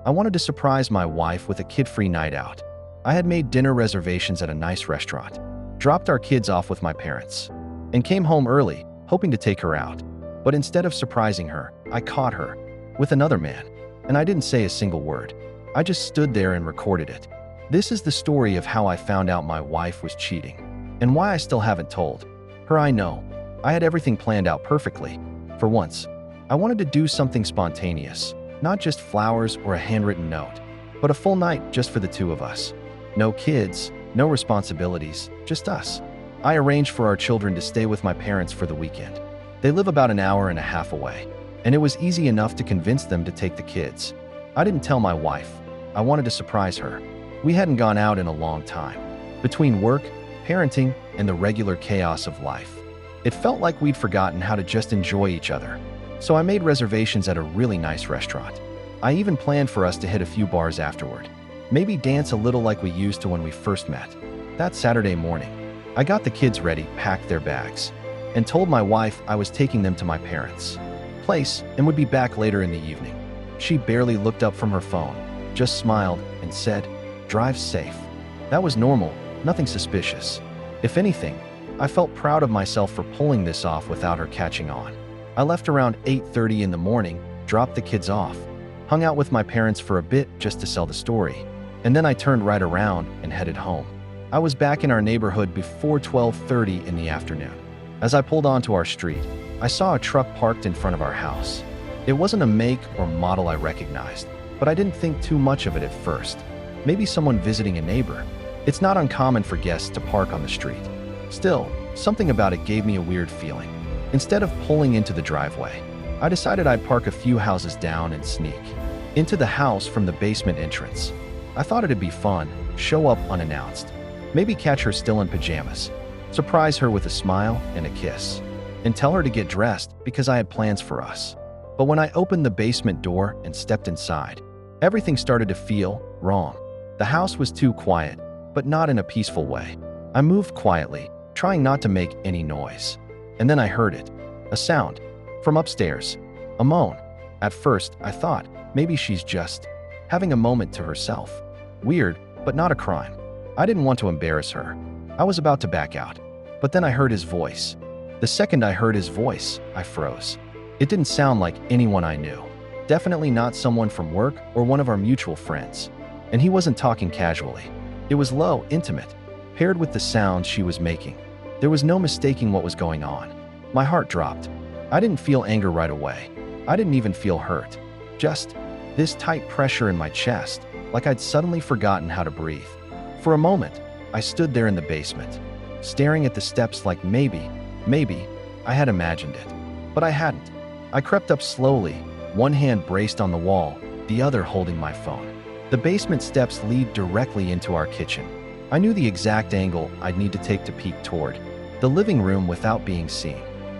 I wanted to surprise my wife with a kid-free night out. I had made dinner reservations at a nice restaurant, dropped our kids off with my parents, and came home early, hoping to take her out. But instead of surprising her, I caught her with another man, and I didn't say a single word. I just stood there and recorded it. This is the story of how I found out my wife was cheating, and why I still haven't told her. I know I had everything planned out perfectly. For once, I wanted to do something spontaneous, not just flowers or a handwritten note, but a full night just for the two of us. No kids, no responsibilities, just us. I arranged for our children to stay with my parents for the weekend. They live about an hour and a half away, and it was easy enough to convince them to take the kids. I didn't tell my wife. I wanted to surprise her. We hadn't gone out in a long time. Between work, parenting, and the regular chaos of life, it felt like we'd forgotten how to just enjoy each other. So I made reservations at a really nice restaurant. I even planned for us to hit a few bars afterward. Maybe dance a little like we used to when we first met. That Saturday morning, I got the kids ready, packed their bags, and told my wife I was taking them to my parents' place and would be back later in the evening. She barely looked up from her phone, just smiled and said, "Drive safe." That was normal, nothing suspicious. If anything, I felt proud of myself for pulling this off without her catching on. I left around 8:30 in the morning, dropped the kids off, hung out with my parents for a bit just to sell the story, and then I turned right around and headed home. I was back in our neighborhood before 12:30 in the afternoon. As I pulled onto our street, I saw a truck parked in front of our house. It wasn't a make or model I recognized, but I didn't think too much of it at first. Maybe someone visiting a neighbor. It's not uncommon for guests to park on the street. Still, something about it gave me a weird feeling. Instead of pulling into the driveway, I decided I'd park a few houses down and sneak into the house from the basement entrance. I thought it'd be fun, show up unannounced, maybe catch her still in pajamas, surprise her with a smile and a kiss, and tell her to get dressed because I had plans for us. But when I opened the basement door and stepped inside, everything started to feel wrong. The house was too quiet, but not in a peaceful way. I moved quietly, trying not to make any noise. And then I heard it, a sound from upstairs, a moan. At first, I thought maybe she's just having a moment to herself. Weird, but not a crime. I didn't want to embarrass her. I was about to back out, but then I heard his voice. The second I heard his voice, I froze. It didn't sound like anyone I knew. Definitely not someone from work or one of our mutual friends. And he wasn't talking casually. It was low, intimate, paired with the sound she was making. There was no mistaking what was going on. My heart dropped. I didn't feel anger right away. I didn't even feel hurt. Just this tight pressure in my chest, like I'd suddenly forgotten how to breathe. For a moment, I stood there in the basement, staring at the steps like maybe I had imagined it. But I hadn't. I crept up slowly, one hand braced on the wall, the other holding my phone. The basement steps lead directly into our kitchen. I knew the exact angle I'd need to take to peek toward the living room without being seen.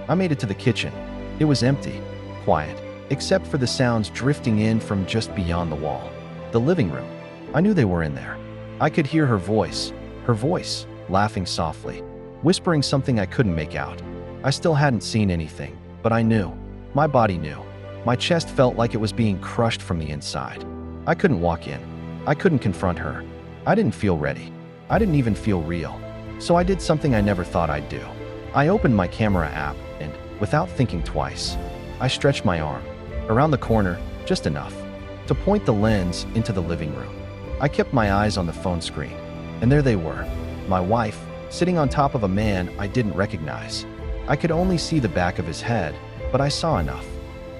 I made it to the kitchen. It was empty, quiet, except for the sounds drifting in from just beyond the wall. The living room. I knew they were in there. I could hear her voice, laughing softly, whispering something I couldn't make out. I still hadn't seen anything, but I knew. My body knew. My chest felt like it was being crushed from the inside. I couldn't walk in. I couldn't confront her. I didn't feel ready. I didn't even feel real. So I did something I never thought I'd do. I opened my camera app and, without thinking twice, I stretched my arm around the corner, just enough to point the lens into the living room. I kept my eyes on the phone screen, and there they were, my wife, sitting on top of a man I didn't recognize. I could only see the back of his head, but I saw enough.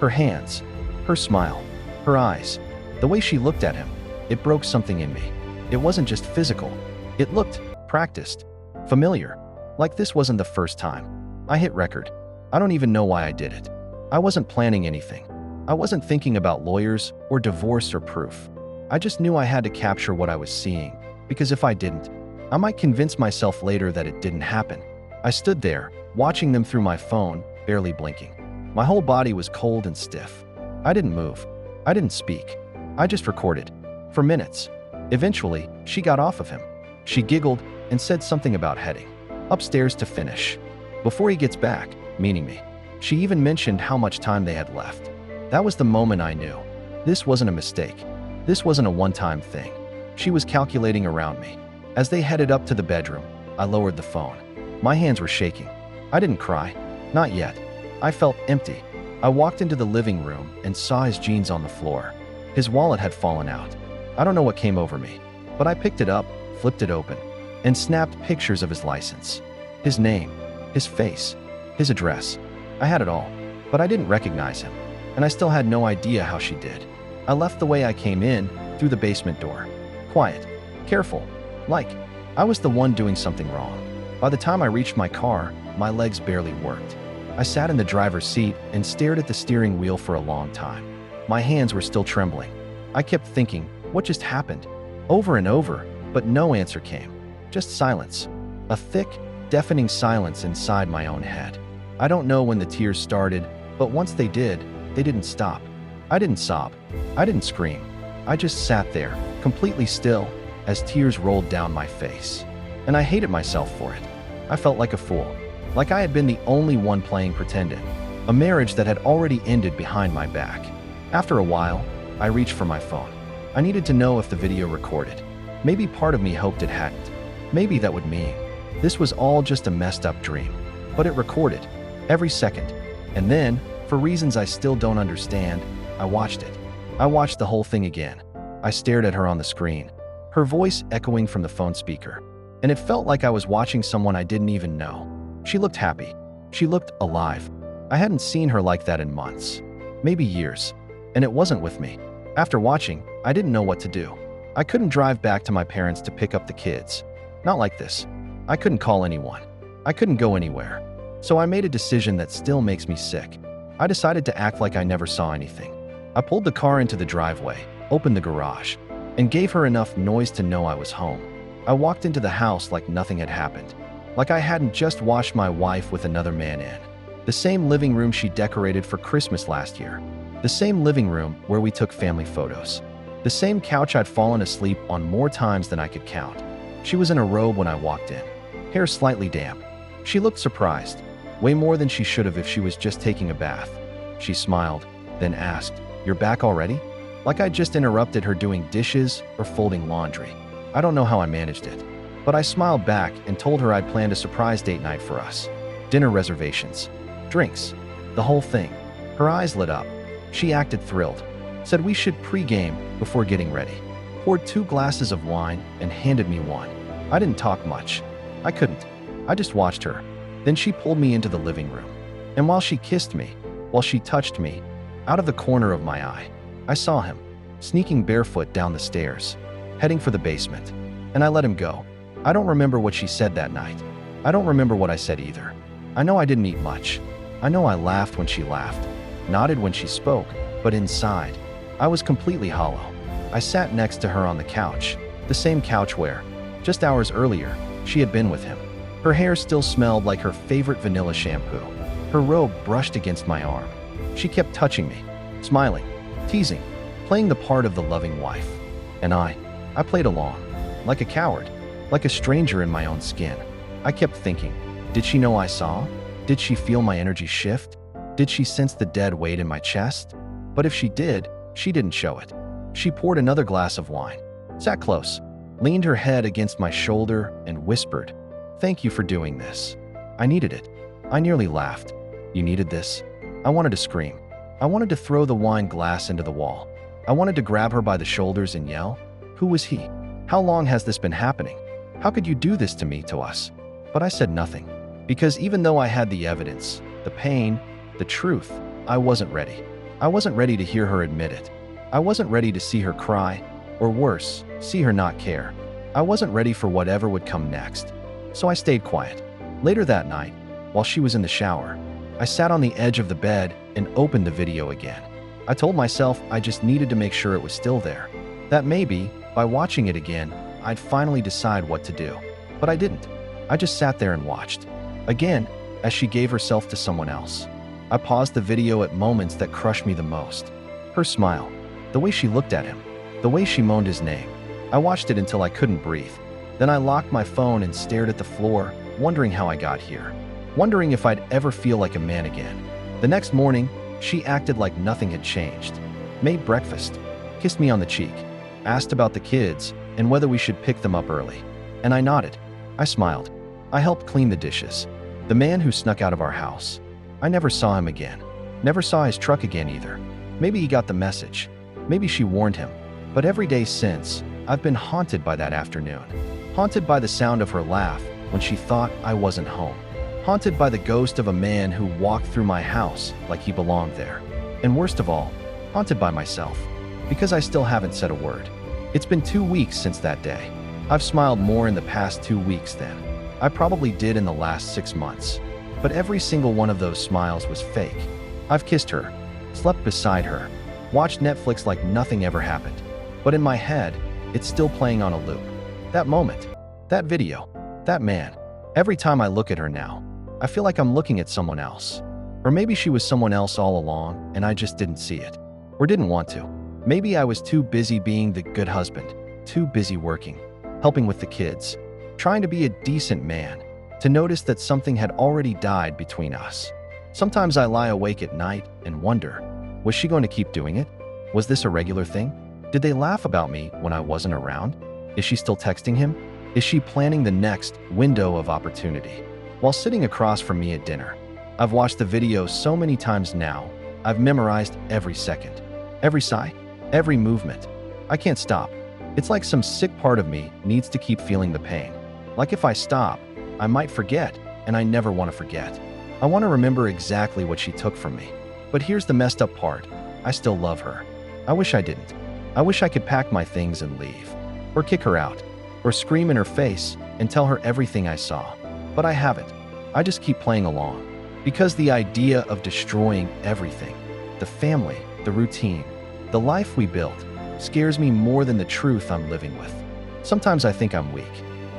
Her hands, her smile, her eyes, the way she looked at him, it broke something in me. It wasn't just physical. It looked practiced, familiar, like this wasn't the first time. I hit record. I don't even know why I did it. I wasn't planning anything. I wasn't thinking about lawyers or divorce or proof. I just knew I had to capture what I was seeing, because if I didn't, I might convince myself later that it didn't happen. I stood there, watching them through my phone, barely blinking. My whole body was cold and stiff. I didn't move. I didn't speak. I just recorded. For minutes. Eventually, she got off of him. She giggled and said something about heading upstairs to finish before he gets back, meaning me. She even mentioned how much time they had left. That was the moment I knew. This wasn't a mistake. This wasn't a one-time thing. She was calculating around me. As they headed up to the bedroom, I lowered the phone. My hands were shaking. I didn't cry. Not yet. I felt empty. I walked into the living room and saw his jeans on the floor. His wallet had fallen out. I don't know what came over me, but I picked it up, flipped it open, and snapped pictures of his license. His name, his face, his address. I had it all, but I didn't recognize him, and I still had no idea how she did. I left the way I came in, through the basement door. Quiet, careful, like I was the one doing something wrong. By the time I reached my car, my legs barely worked. I sat in the driver's seat and stared at the steering wheel for a long time. My hands were still trembling. I kept thinking, what just happened? Over and over, but no answer came. Just silence. A thick, deafening silence inside my own head. I don't know when the tears started, but once they did, they didn't stop. I didn't sob. I didn't scream. I just sat there, completely still, as tears rolled down my face. And I hated myself for it. I felt like a fool. Like I had been the only one playing pretending. A marriage that had already ended behind my back. After a while, I reached for my phone. I needed to know if the video recorded. Maybe part of me hoped it hadn't. Maybe that would mean this was all just a messed up dream. But it recorded, every second. And then, for reasons I still don't understand, I watched it. I watched the whole thing again. I stared at her on the screen, her voice echoing from the phone speaker. And it felt like I was watching someone I didn't even know. She looked happy. She looked alive. I hadn't seen her like that in months, maybe years. And it wasn't with me. After watching, I didn't know what to do. I couldn't drive back to my parents to pick up the kids. Not like this. I couldn't call anyone. I couldn't go anywhere. So I made a decision that still makes me sick. I decided to act like I never saw anything. I pulled the car into the driveway, opened the garage, and gave her enough noise to know I was home. I walked into the house like nothing had happened. Like I hadn't just watched my wife with another man in. The same living room she decorated for Christmas last year. The same living room where we took family photos. The same couch I'd fallen asleep on more times than I could count. She was in a robe when I walked in, hair slightly damp. She looked surprised, way more than she should have if she was just taking a bath. She smiled, then asked, "You're back already?" Like I just interrupted her doing dishes or folding laundry. I don't know how I managed it, but I smiled back and told her I'd planned a surprise date night for us. Dinner reservations, drinks, the whole thing. Her eyes lit up. She acted thrilled, said we should pre-game before getting ready, poured 2 glasses of wine and handed me one. I didn't talk much. I couldn't. I just watched her. Then she pulled me into the living room. And while she kissed me, while she touched me, out of the corner of my eye, I saw him, sneaking barefoot down the stairs, heading for the basement. And I let him go. I don't remember what she said that night. I don't remember what I said either. I know I didn't eat much. I know I laughed when she laughed, nodded when she spoke, but inside, I was completely hollow. I sat next to her on the couch, the same couch where, just hours earlier, she had been with him. Her hair still smelled like her favorite vanilla shampoo. Her robe brushed against my arm. She kept touching me, smiling, teasing, playing the part of the loving wife. And I played along, like a coward, like a stranger in my own skin. I kept thinking, did she know I saw? Did she feel my energy shift? Did she sense the dead weight in my chest? But if she did, she didn't show it. She poured another glass of wine, sat close, leaned her head against my shoulder, and whispered, "Thank you for doing this. I needed it." I nearly laughed. "You needed this?" I wanted to scream. I wanted to throw the wine glass into the wall. I wanted to grab her by the shoulders and yell, "Who was he? How long has this been happening? How could you do this to me, to us?" But I said nothing, because even though I had the evidence, the pain, the truth, I wasn't ready. I wasn't ready to hear her admit it. I wasn't ready to see her cry, or worse, see her not care. I wasn't ready for whatever would come next. So I stayed quiet. Later that night, while she was in the shower, I sat on the edge of the bed and opened the video again. I told myself I just needed to make sure it was still there. That maybe, by watching it again, I'd finally decide what to do. But I didn't. I just sat there and watched. Again, as she gave herself to someone else. I paused the video at moments that crushed me the most. Her smile, the way she looked at him, the way she moaned his name. I watched it until I couldn't breathe. Then I locked my phone and stared at the floor, wondering how I got here. Wondering if I'd ever feel like a man again. The next morning, she acted like nothing had changed. Made breakfast, kissed me on the cheek, asked about the kids and whether we should pick them up early. And I nodded. I smiled. I helped clean the dishes. The man who snuck out of our house. I never saw him again. Never saw his truck again either. Maybe he got the message. Maybe she warned him. But every day since, I've been haunted by that afternoon. Haunted by the sound of her laugh when she thought I wasn't home. Haunted by the ghost of a man who walked through my house like he belonged there. And worst of all, haunted by myself, because I still haven't said a word. It's been 2 weeks since that day. I've smiled more in the past 2 weeks than I probably did in the last 6 months. But every single one of those smiles was fake. I've kissed her, slept beside her, watched Netflix like nothing ever happened. But in my head, it's still playing on a loop. That moment, that video, that man. Every time I look at her now, I feel like I'm looking at someone else. Or maybe she was someone else all along and I just didn't see it. Or didn't want to. Maybe I was too busy being the good husband, too busy working, helping with the kids, trying to be a decent man, to notice that something had already died between us. Sometimes I lie awake at night and wonder, was she going to keep doing it? Was this a regular thing? Did they laugh about me when I wasn't around? Is she still texting him? Is she planning the next window of opportunity? While sitting across from me at dinner, I've watched the video so many times now, I've memorized every second, every sigh, every movement. I can't stop. It's like some sick part of me needs to keep feeling the pain. Like if I stop, I might forget, and I never want to forget. I want to remember exactly what she took from me. But here's the messed up part. I still love her. I wish I didn't. I wish I could pack my things and leave. Or kick her out. Or scream in her face and tell her everything I saw. But I haven't. I just keep playing along. Because the idea of destroying everything, the family, the routine, the life we built, scares me more than the truth I'm living with. Sometimes I think I'm weak.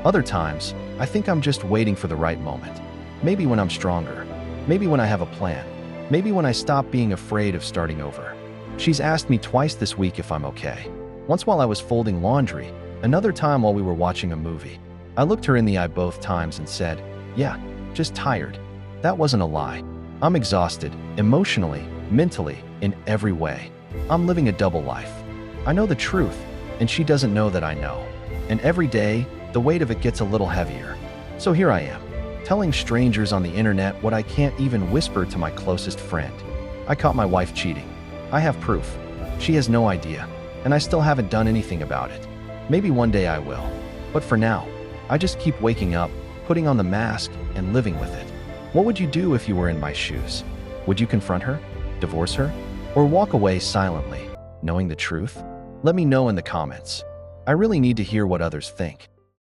Other times, I think I'm just waiting for the right moment. Maybe when I'm stronger. Maybe when I have a plan. Maybe when I stop being afraid of starting over. She's asked me twice this week if I'm okay. Once while I was folding laundry, another time while we were watching a movie. I looked her in the eye both times and said, "Yeah, just tired." That wasn't a lie. I'm exhausted, emotionally, mentally, in every way. I'm living a double life. I know the truth, and she doesn't know that I know. And every day, the weight of it gets a little heavier. So here I am, telling strangers on the internet what I can't even whisper to my closest friend. I caught my wife cheating. I have proof. She has no idea, and I still haven't done anything about it. Maybe one day I will. But for now, I just keep waking up, putting on the mask, and living with it. What would you do if you were in my shoes? Would you confront her? Divorce her? Or walk away silently, knowing the truth? Let me know in the comments. I really need to hear what others think.